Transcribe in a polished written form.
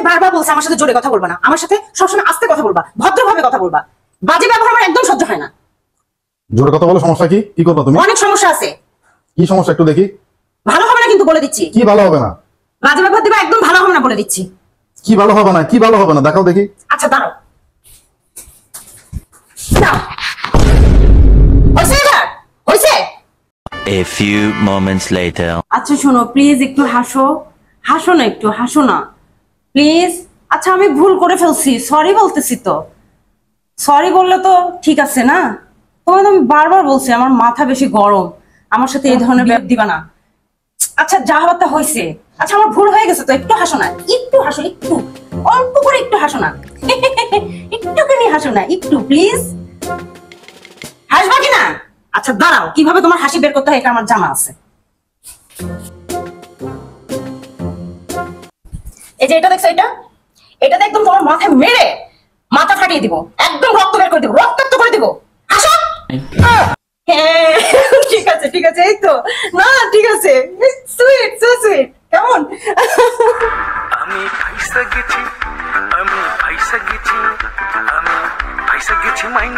বারবার বলছি আমার সাথে জোরে কথা বলবা না, আমার সাথে সবসময় আস্তে কথা বলবা, ভদ্রভাবে কথা বলবা। বাজে ব্যবহার আমার একদম সহ্য হয় না। জোরে কথা বলো, সমস্যা কি? কি করবা তুমি? অনেক সমস্যা আছে। কি সমস্যা একটু দেখি। ভালো হবে না কিন্তু বলে দিচ্ছি। কি ভালো হবে না? বাজে ব্যবহার দিবা, একদম ভালো হবে না বলে দিচ্ছি। কি ভালো হবে না? কি ভালো হবে না দেখাও দেখি। আচ্ছা দাঁড়াও, দাও হইছে, এবার হইছে। A few moments later. আচ্ছা শোনো, প্লিজ একটু হাসো, হাসো না, একটু হাসো না প্লিজ। আচ্ছা আমি ভুল করে ফেলছি, সরি বলতেছি তো। সরি বললে তো ঠিক আছে না? তোমাকে তো আমি বারবার বলছি আমার মাথা বেশি গরম, আমার সাথে এই ধরনের ব্যবহার দিবা না। আচ্ছা যা হবার তা হয়েছে। আচ্ছা আমার ভুল হয়ে গেছে তো, একটু হাসো না, একটু হাসো, একটু অল্প করে একটু হাসো না। একটুখানি হাসো না, একটু প্লিজ। হাসবা কি না? আচ্ছা দাঁড়াও, কিভাবে তোমার হাসি বের করতে হয় এটা আমার জানা আছে। এই যে এটা দেখছো, এটাতে একদম তোমার মাথায় মেরে মাথা ফাটিয়ে দিব, একদম রক্ত বের করে দিব, রক্তাক্ত করে দিব। হাসো। হ্যাঁ ঠিক আছে ঠিক আছে, এই তো না, ঠিক আছে, সুইট, সো সুইট। কেমন? আমি পয়সা গেছি, আমি পয়সা গেছি, আমি পয়সা গেছি মাইন্ড